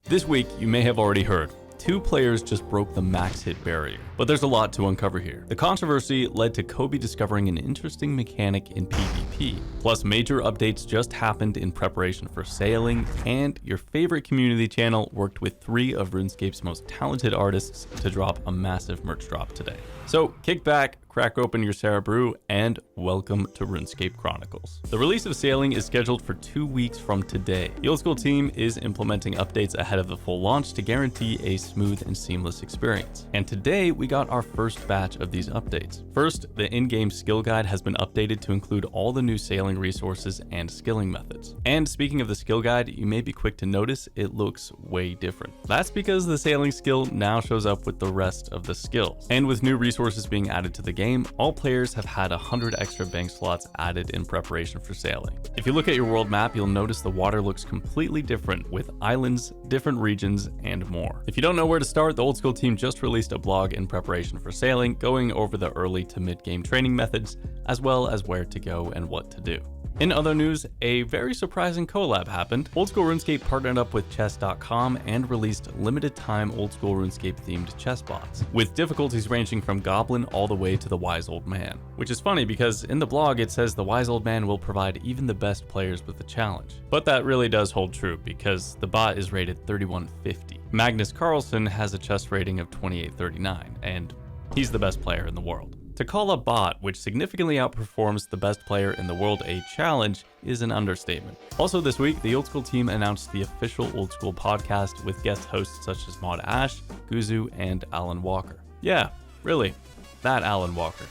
This week, you may have already heard, 2 players just broke the max hit barrier, but there's a lot to uncover here. The controversy led to Kobe discovering an interesting mechanic in PvP, plus major updates just happened in preparation for sailing, and your favorite community channel worked with 3 of RuneScape's most talented artists to drop a massive merch drop today. So kick back, crack open your Sarah Brew, and welcome to RuneScape Chronicles. The release of Sailing is scheduled for 2 weeks from today. The old school team is implementing updates ahead of the full launch to guarantee a smooth and seamless experience. And today we got our first batch of these updates. First, the in-game skill guide has been updated to include all the new sailing resources and skilling methods. And speaking of the skill guide, you may be quick to notice it looks way different. That's because the sailing skill now shows up with the rest of the skills. And with new resources being added to the game, all players have had 100 extra bank slots added in preparation for sailing. If you look at your world map, you'll notice the water looks completely different with islands, different regions, and more. If you don't know where to start, the old school team just released a blog in preparation for sailing, going over the early to mid-game training methods, as well as where to go and what to do. In other news, a very surprising collab happened. Old School RuneScape partnered up with chess.com and released limited time Old School RuneScape themed chess bots, with difficulties ranging from Goblin all the way to the Wise Old Man. Which is funny because in the blog it says the Wise Old Man will provide even the best players with the challenge. But that really does hold true because the bot is rated 3150. Magnus Carlsen has a chess rating of 2839, and he's the best player in the world. To call a bot which significantly outperforms the best player in the world a challenge is an understatement. Also this week, the Old School team announced the official Old School podcast with guest hosts such as Mod Ash, Guzu, and Alan Walker. Yeah, really, that Alan Walker.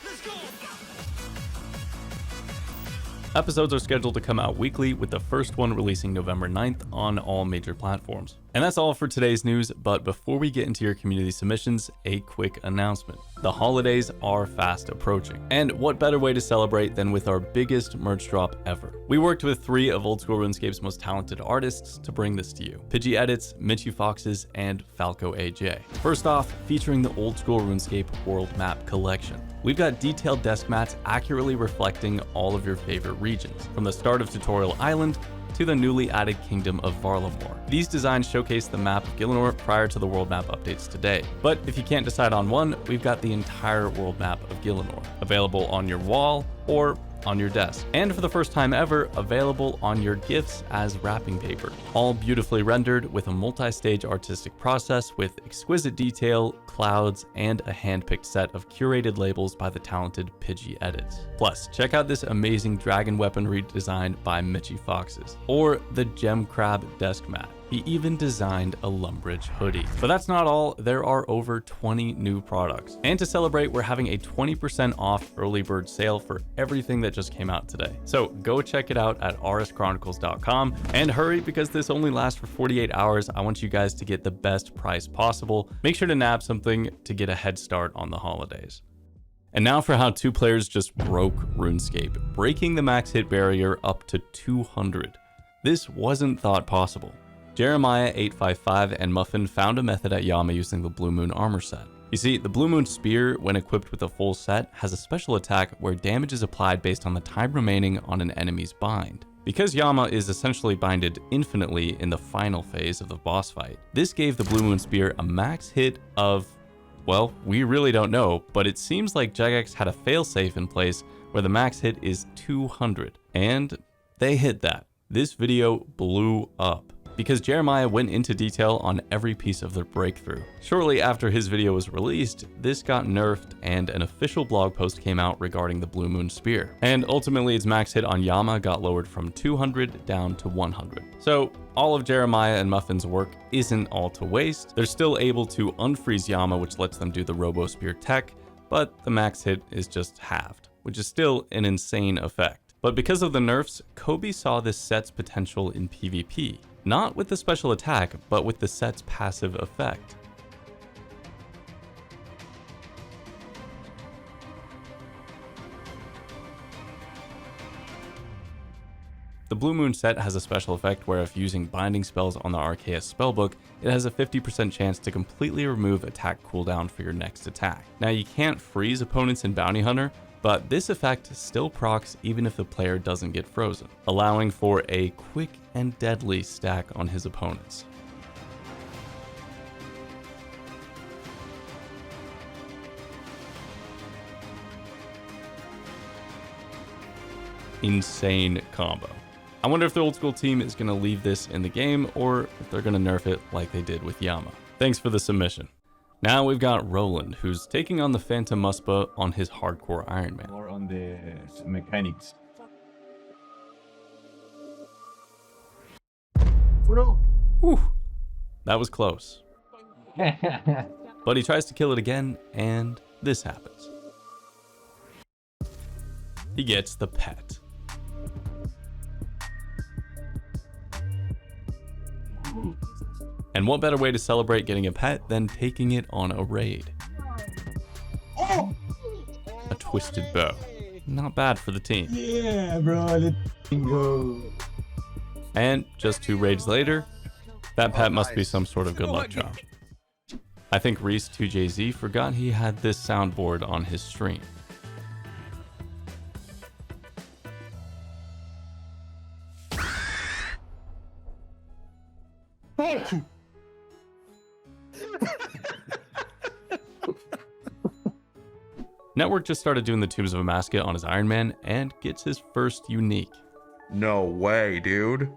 Episodes are scheduled to come out weekly, with the first one releasing November 9th on all major platforms. And that's all for today's news, but before we get into your community submissions, a quick announcement. The holidays are fast approaching, and what better way to celebrate than with our biggest merch drop ever. We worked with 3 of Old School RuneScape's most talented artists to bring this to you. Pidgey Edits, Mitchy Foxes, and Falco AJ. First off, featuring the Old School RuneScape World Map Collection. We've got detailed desk mats accurately reflecting all of your favorite regions, from the start of Tutorial Island to the newly added Kingdom of Varlamore. These designs showcase the map of Gielinor prior to the world map updates today. But if you can't decide on one, we've got the entire world map of Gielinor, available on your wall or on your desk, and for the first time ever, available on your gifts as wrapping paper. All beautifully rendered with a multi-stage artistic process with exquisite detail, clouds, and a hand-picked set of curated labels by the talented Pidgey Edits. Plus, check out this amazing dragon weaponry designed by Mitchy Foxes, or the Gem Crab desk mat. He even designed a Lumbridge hoodie. But that's not all, there are over 20 new products. And to celebrate, we're having a 20% off early bird sale for everything that just came out today. So go check it out at rschronicles.com, and hurry because this only lasts for 48 hours. I want you guys to get the best price possible. Make sure to nab something to get a head start on the holidays. And now for how 2 players just broke RuneScape, breaking the max hit barrier up to 200. This wasn't thought possible. Jeremiah855 and Muffin found a method at Yama using the Blue Moon armor set. You see, the Blue Moon Spear, when equipped with a full set, has a special attack where damage is applied based on the time remaining on an enemy's bind. Because Yama is essentially binded infinitely in the final phase of the boss fight, this gave the Blue Moon Spear a max hit of, well, we really don't know, but it seems like Jagex had a failsafe in place where the max hit is 200, and they hit that. This video blew up because Jeremiah went into detail on every piece of their breakthrough. Shortly after his video was released, this got nerfed and an official blog post came out regarding the Blue Moon Spear. And ultimately its max hit on Yama got lowered from 200 down to 100. So all of Jeremiah and Muffin's work isn't all to waste. They're still able to unfreeze Yama, which lets them do the Robo Spear tech, but the max hit is just halved, which is still an insane effect. But because of the nerfs, Kobe saw this set's potential in PvP. Not with the special attack, but with the set's passive effect. The Blue Moon set has a special effect where if using binding spells on the Arceus spellbook, it has a 50% chance to completely remove attack cooldown for your next attack. Now you can't freeze opponents in Bounty Hunter, but this effect still procs even if the player doesn't get frozen, allowing for a quick and deadly stack on his opponents. insane combo. I wonder if the old school team is going to leave this in the game or if they're going to nerf it like they did with Yama. Thanks for the submission. Now we've got Rowwland, who's taking on the Phantom Muspa on his hardcore Iron Man. More on the mechanics. Whew, that was close. But he tries to kill it again, and this happens. He gets the pet. And what better way to celebrate getting a pet than taking it on a raid? A twisted bow. Not bad for the team. Yeah, bro, let's go. And just 2 raids later, that pet must be some sort of good luck charm. I think Reece 2JZ forgot he had this soundboard on his stream. Netwvrk just started doing the Tombs of Amasca on his Iron Man and gets his first unique. No way, dude.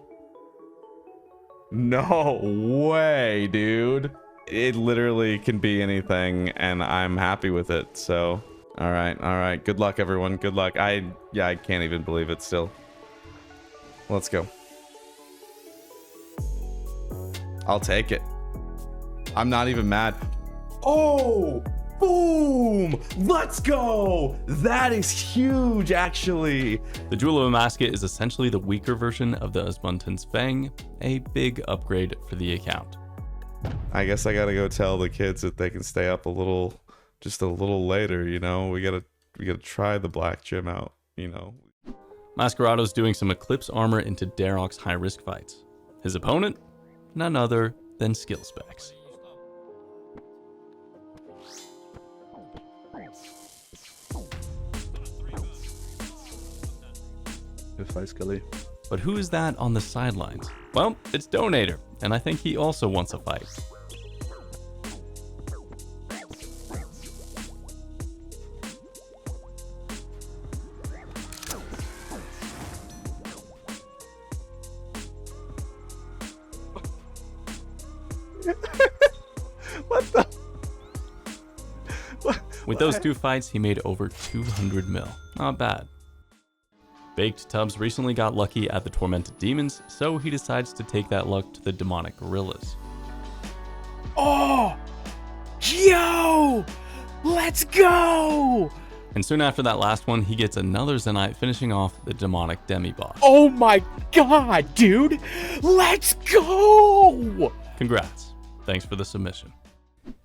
No way, dude. It literally can be anything, and I'm happy with it, so... Alright. Good luck, everyone. Good luck. I can't even believe it still. Let's go. I'll take it. I'm not even mad. Oh! Boom! Let's go! That is huge, actually. The Jewel of Amasca is essentially the weaker version of the Osmunten's Fang, a big upgrade for the account. I guess I gotta go tell the kids that they can stay up just a little later, you know? We gotta try the black gym out, you know? Mascarado's doing some Eclipse armor into Darok's high-risk fights. His opponent? None other than Skillspecs. Good fight, Scully. But who is that on the sidelines? Well, it's Donator, and I think he also wants a fight. What the? With those 2 fights, he made over 200 mil. Not bad. BakedTubs recently got lucky at the Tormented Demons, so he decides to take that luck to the Demonic Gorillas. Oh! Yo! Let's go! And soon after that last one, he gets another Zenite, finishing off the Demonic Demi-Boss. Oh my god, dude! Let's go! Congrats. Thanks for the submission.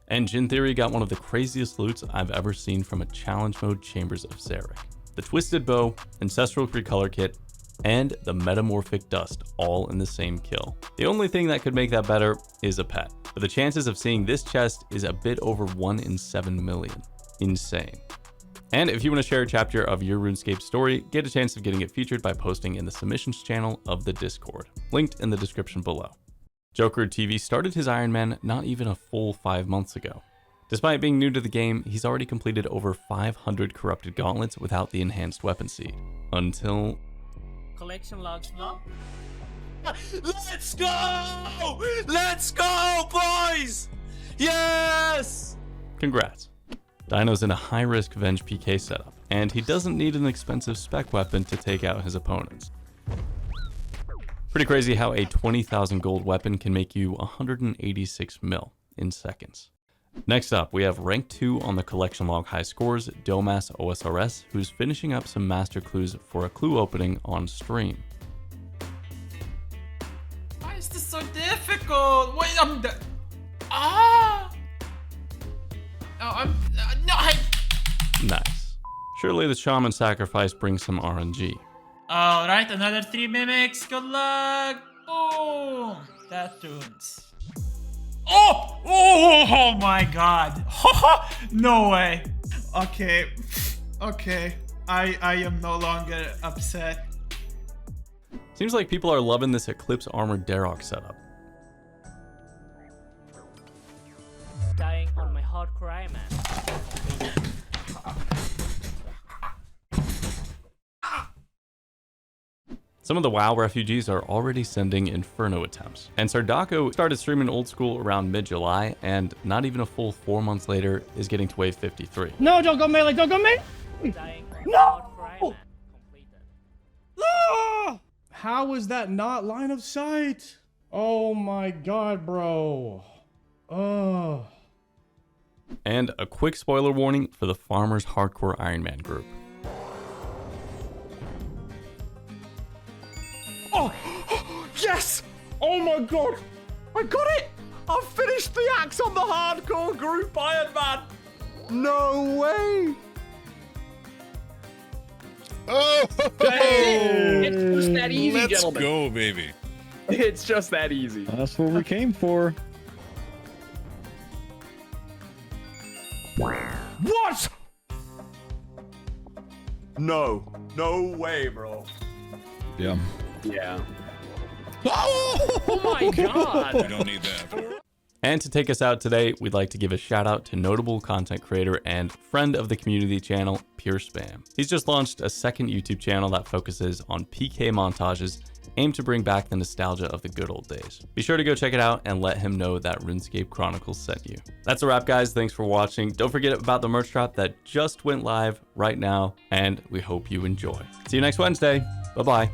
And Jin Theory got one of the craziest loots I've ever seen from a challenge mode Chambers of Zarek. The Twisted Bow, Ancestral Recolor Kit, and the Metamorphic Dust all in the same kill. The only thing that could make that better is a pet, but the chances of seeing this chest is a bit over 1 in 7 million. Insane. And if you want to share a chapter of your RuneScape story, get a chance of getting it featured by posting in the submissions channel of the Discord, linked in the description below. JokerdTV started his Iron Man not even a full 5 months ago. Despite being new to the game, he's already completed over 500 corrupted gauntlets without the enhanced weapon seed. Until... Collection logs now. Let's go! Let's go, boys! Yes! Congrats. Dino's in a high-risk Venge PK setup, and he doesn't need an expensive spec weapon to take out his opponents. Pretty crazy how a 20,000 gold weapon can make you 186 mil in seconds. Next up, we have rank 2 on the collection log high scores, Domas OSRS, who's finishing up some master clues for a clue opening on stream. Why is this so difficult? Wait, I'm the... No, Nice. Surely the shaman sacrifice brings some RNG. Alright, another 3 mimics. Good luck. Boom. That tunes. Oh my god. No way. Okay. I am no longer upset. Seems like people are loving this Eclipse Armored Darok setup. Dying on my hardcore Iron Man. Some of the WoW refugees are already sending Inferno attempts. And Sardaco started streaming Old School around mid-July, and not even a full 4 months later is getting to wave 53. No, don't go melee, don't go melee! No! Ah! How was that not line of sight? Oh my god, bro. Oh. And a quick spoiler warning for the Farmers Hardcore Iron Man group. Oh, yes! Oh my god! I got it! I finished the axe on the hardcore group Iron Man! No way! Oh! It's just that easy, Let's gentlemen. go, baby. It's just that easy. That's what we came for. What? No. No way, bro. Yeah. Yeah. Oh, Oh my we god. don't need that. And to take us out today, we'd like to give a shout out to notable content creator and friend of the community channel, PureSpam. He's just launched a second YouTube channel that focuses on PK montages, aimed to bring back the nostalgia of the good old days. Be sure to go check it out and let him know that Runescape Chronicles sent you. That's a wrap, guys. Thanks for watching. Don't forget about the merch drop that just went live right now, and we hope you enjoy. See you next Wednesday. Bye-bye.